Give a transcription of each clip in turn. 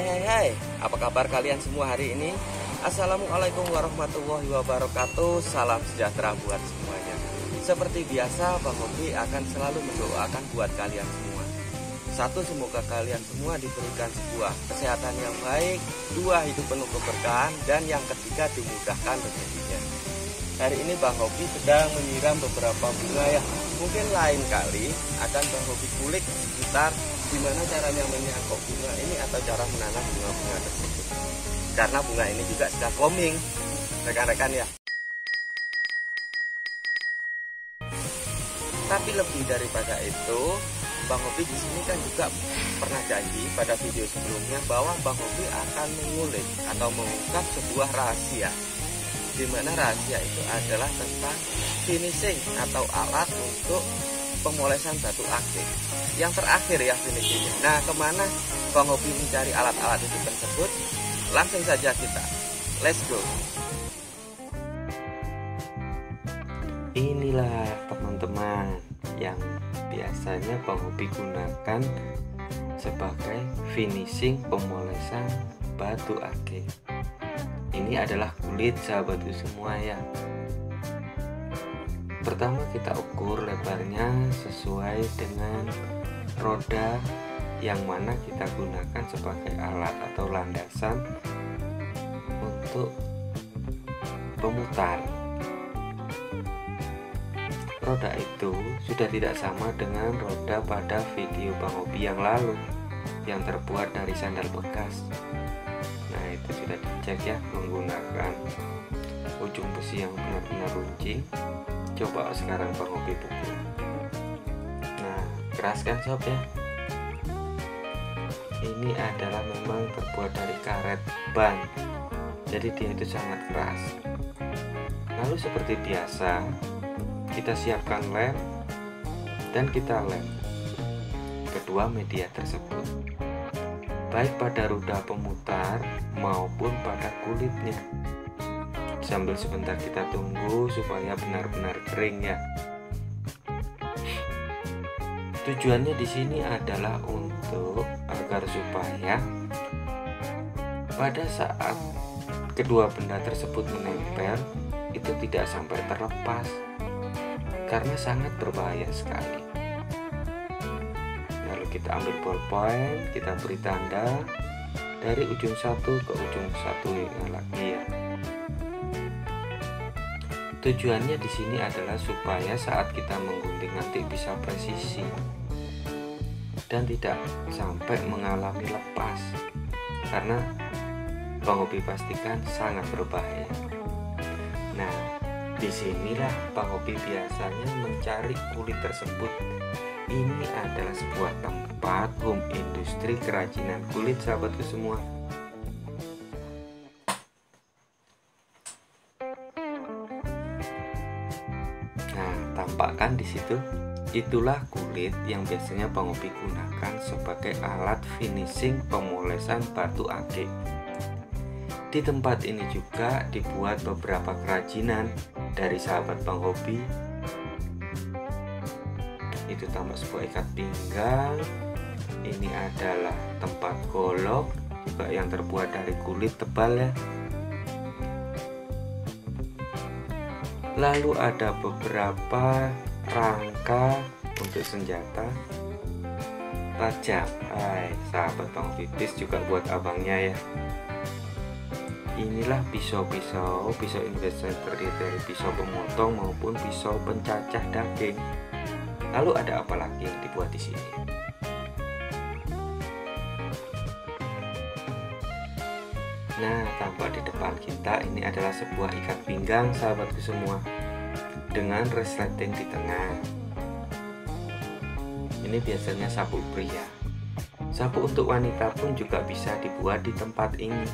Hai, apa kabar kalian semua hari ini? Assalamualaikum warahmatullahi wabarakatuh. Salam sejahtera buat semuanya. Seperti biasa, Bang Hobi akan selalu mendoakan buat kalian semua. Satu, semoga kalian semua diberikan sebuah kesehatan yang baik. Dua, hidup penuh keberkahan. Dan yang ketiga, dimudahkan rezekinya. Hari ini Bang Hobi sedang menyiram beberapa bunga ya. Mungkin lain kali akan Bang Hobi kulik sekitar gimana caranya menyangkut bunga ini atau cara menanam bunga-bunga tersebut. Karena bunga ini juga sudah blooming, rekan-rekan ya. Tapi lebih daripada itu, Bang Hobi di sini kan juga pernah janji pada video sebelumnya bahwa Bang Hobi akan mengulik atau mengungkap sebuah rahasia. Di mana rahasia itu adalah tentang finishing atau alat untuk pemolesan batu akik. Yang terakhir ya finishingnya. Nah, kemana Bang Hobi mencari alat-alat itu tersebut? Langsung saja kita, let's go. Inilah teman-teman yang biasanya Bang Hobi gunakan sebagai finishing pemolesan batu akik. Ini adalah kulit sahabatku semua ya. Pertama kita ukur lebarnya sesuai dengan roda yang mana kita gunakan sebagai alat atau landasan untuk pemutar. Roda itu sudah tidak sama dengan roda pada video Bang Hobi yang lalu yang terbuat dari sandal bekas. Nah, itu sudah dicek ya menggunakan ujung besi yang benar-benar runcing. Coba sekarang Bang Hobi pukul. Nah, keras kan sob ya. Ini adalah memang terbuat dari karet ban, jadi dia itu sangat keras. Lalu seperti biasa, kita siapkan lem dan kita lem kedua media tersebut, baik pada roda pemutar maupun pada kulitnya. Sambil sebentar kita tunggu supaya benar-benar kering ya. Tujuannya di sini adalah untuk agar supaya pada saat kedua benda tersebut menempel itu tidak sampai terlepas, karena sangat berbahaya sekali. Lalu kita ambil ballpoint, kita beri tanda dari ujung satu ke ujung satu lagi ya. Tujuannya di sini adalah supaya saat kita menggunting nanti bisa presisi dan tidak sampai mengalami lepas, karena Bang Hobi pastikan sangat berbahaya. Nah, disinilah Bang Hobi biasanya mencari kulit tersebut. Ini adalah sebuah tempat home industri kerajinan kulit sahabatku semua. Nah, tampakkan di situ, itulah kulit yang biasanya Bang Hobi gunakan sebagai alat finishing pemolesan batu akik. Di tempat ini juga dibuat beberapa kerajinan dari sahabat Bang Hobi. Itu tambah sebuah ikat pinggang. Ini adalah tempat golok juga yang terbuat dari kulit tebal ya. Lalu ada beberapa rangka untuk senjata tajam. Hai, sahabat Bang Hobi juga buat abangnya ya. Inilah pisau-pisau. Pisau ini biasanya terdiri dari pisau pemotong maupun pisau pencacah daging. Lalu ada apa lagi yang dibuat di sini? Nah, tampak di depan kita ini adalah sebuah ikat pinggang sahabatku semua, dengan resleting di tengah. Ini biasanya sapu pria. Sapu untuk wanita pun juga bisa dibuat di tempat ini.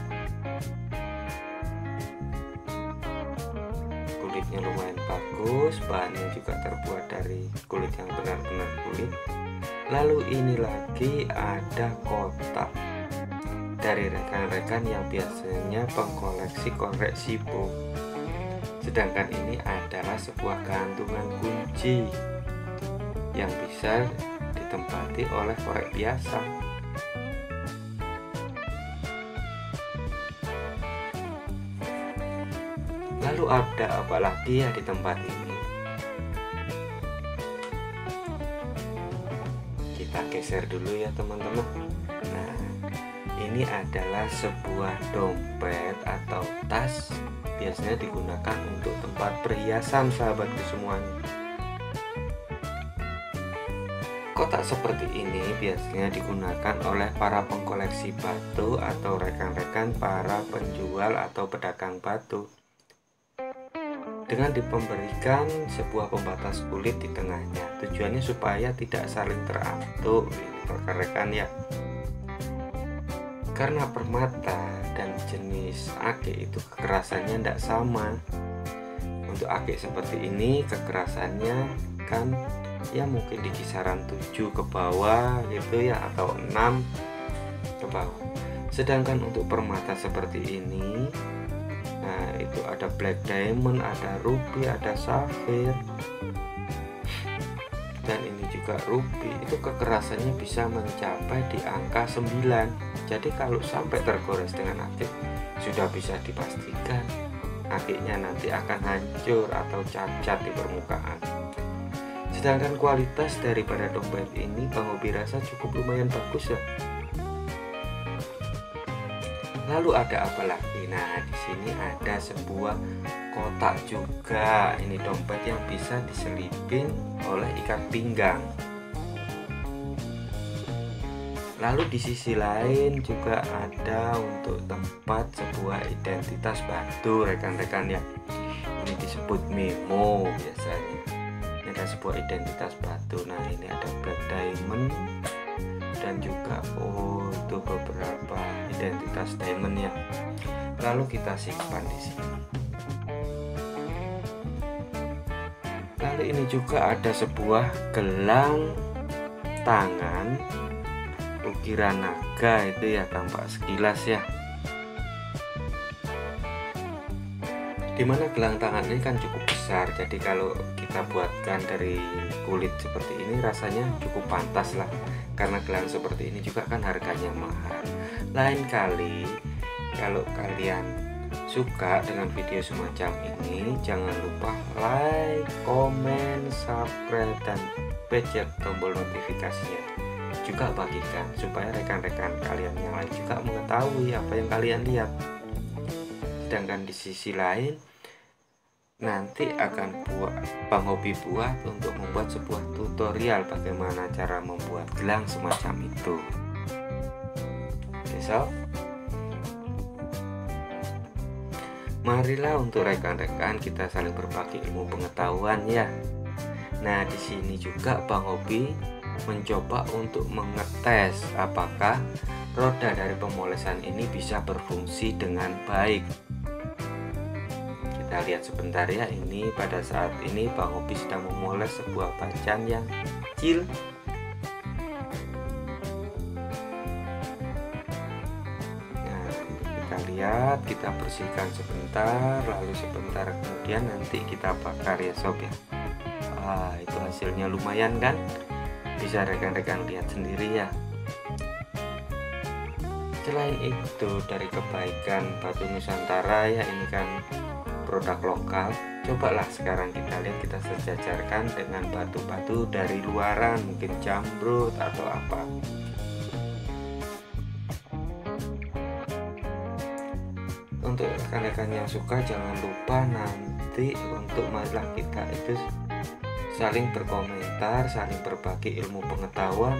Kulitnya lumayan bagus, bahannya juga terbuat dari kulit yang benar-benar kulit. Lalu ini lagi ada kotak dari rekan-rekan yang biasanya pengkoleksi korek Zippo. Sedangkan ini adalah sebuah gantungan kunci yang bisa ditempati oleh korek biasa. Lalu ada apa lagi ya di tempat ini? Kita geser dulu ya teman-teman. Nah, ini adalah sebuah dompet atau tas, biasanya digunakan untuk tempat perhiasan sahabatku semuanya. Kotak seperti ini biasanya digunakan oleh para pengkoleksi batu atau rekan-rekan para penjual atau pedagang batu, dengan dipemberikan sebuah pembatas kulit di tengahnya. Tujuannya supaya tidak saling terantuk, rekan-rekan ya. Karena permata dan jenis ake itu kekerasannya tidak sama. Untuk ake seperti ini kekerasannya kan ya mungkin di kisaran 7 ke bawah gitu ya, atau 6 ke bawah. Sedangkan untuk permata seperti ini, nah itu ada black diamond, ada ruby, ada safir, dan ini juga ruby. Itu kekerasannya bisa mencapai di angka 9. Jadi kalau sampai tergores dengan ake, sudah bisa dipastikan akiknya nanti akan hancur atau cacat di permukaan. Sedangkan kualitas daripada dompet ini Bang Hobi rasa cukup lumayan bagus ya. Lalu ada apa lagi? Nah, di sini ada sebuah kotak juga. Ini dompet yang bisa diselipin oleh ikat pinggang. Lalu di sisi lain juga ada untuk tempat sebuah identitas batu rekan-rekan ya. Ini disebut memo biasanya. Ada sebuah identitas batu. Nah, ini ada black diamond dan juga itu beberapa identitas diamond ya. Lalu kita simpan di sini. Lalu ini juga ada sebuah gelang tangan ukiran naga, itu ya tampak sekilas ya. Dimana gelang tangan ini kan cukup besar, jadi kalau kita buatkan dari kulit seperti ini rasanya cukup pantas lah, karena gelang seperti ini juga kan harganya mahal. Lain kali kalau kalian suka dengan video semacam ini, jangan lupa like, komen, subscribe, dan pencet tombol notifikasinya. Juga bagikan supaya rekan-rekan kalian yang lain juga mengetahui apa yang kalian lihat. Sedangkan di sisi lain nanti akan Bang Hobi buat untuk membuat sebuah tutorial bagaimana cara membuat gelang semacam itu. Oke sob, marilah untuk rekan-rekan kita saling berbagi ilmu pengetahuan ya. Nah, di sini juga Bang Hobi mencoba untuk mengetes apakah roda dari pemolesan ini bisa berfungsi dengan baik. Kita lihat sebentar ya. Ini pada saat ini Bang Hobi sedang memoles sebuah bacan yang kecil. Nah, kita lihat, kita bersihkan sebentar, lalu sebentar kemudian nanti kita bakar ya sob ya. Itu hasilnya lumayan kan, bisa rekan-rekan lihat sendiri ya. Selain itu, dari kebaikan batu Nusantara ya, ini kan produk lokal. Cobalah sekarang kita lihat, kita sejajarkan dengan batu-batu dari luaran, mungkin jamrut atau apa. Untuk rekan-rekan yang suka, jangan lupa nanti untuk marilah kita itu saling berkomentar, saling berbagi ilmu pengetahuan.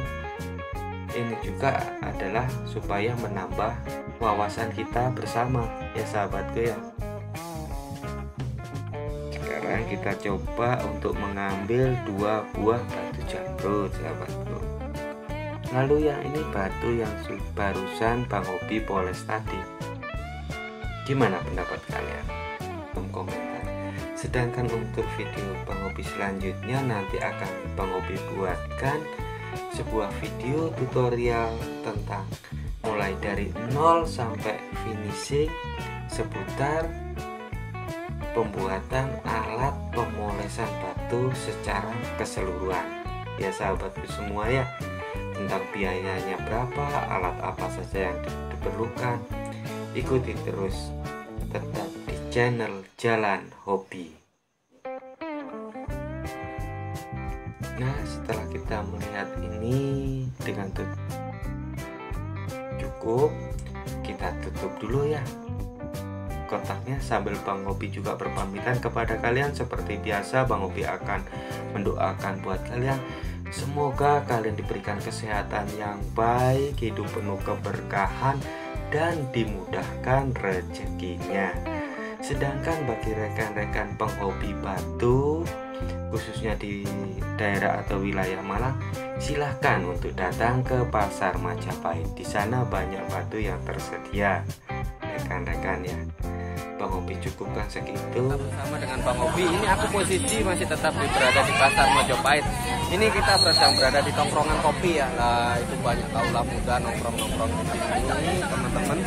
Ini juga adalah supaya menambah wawasan kita bersama ya sahabatku ya. Sekarang kita coba untuk mengambil 2 buah batu jamrut sahabatku. Lalu yang ini batu yang barusan Bang Hobi poles tadi. Gimana pendapat kalian? Komentar. Sedangkan untuk video Bang Hobi selanjutnya nanti akan Bang Hobi buatkan sebuah video tutorial tentang mulai dari 0 sampai finishing seputar pembuatan alat pemolesan batu secara keseluruhan ya sahabatku semua ya. Tentang biayanya berapa, alat apa saja yang diperlukan, ikuti terus, tetap di channel Jalan Hobi. Nah, setelah kita melihat ini dengan cukup, kita tutup dulu ya kotaknya, sambil Bang Hobi juga berpamitan kepada kalian. Seperti biasa, Bang Hobi akan mendoakan buat kalian, semoga kalian diberikan kesehatan yang baik, hidup penuh keberkahan, dan dimudahkan rezekinya. Sedangkan bagi rekan-rekan penghobi batu, khususnya di daerah atau wilayah Malang, silahkan untuk datang ke Pasar Majapahit. Di sana banyak batu yang tersedia, rekan-rekan ya. Bang Hobi cukupkan segitu. Bersama dengan Bang Hobi, ini aku posisi masih tetap berada di Pasar Majapahit. Ini kita sedang berada di tongkrongan kopi ya. Lah itu banyak kaulah muda nongkrong-nongkrong di sini, teman-teman.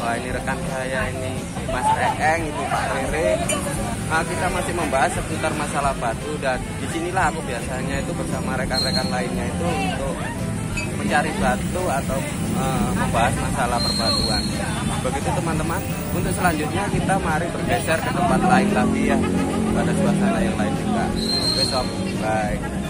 Wah, ini rekan saya ini Mas Eeng, itu Pak Rere. Nah, kita masih membahas seputar masalah batu, dan disinilah aku biasanya itu bersama rekan-rekan lainnya itu untuk mencari batu atau membahas masalah perbatuan. Begitu teman-teman. Untuk selanjutnya kita mari bergeser ke tempat lain lagi ya, pada suasana yang lain juga. Besok, bye.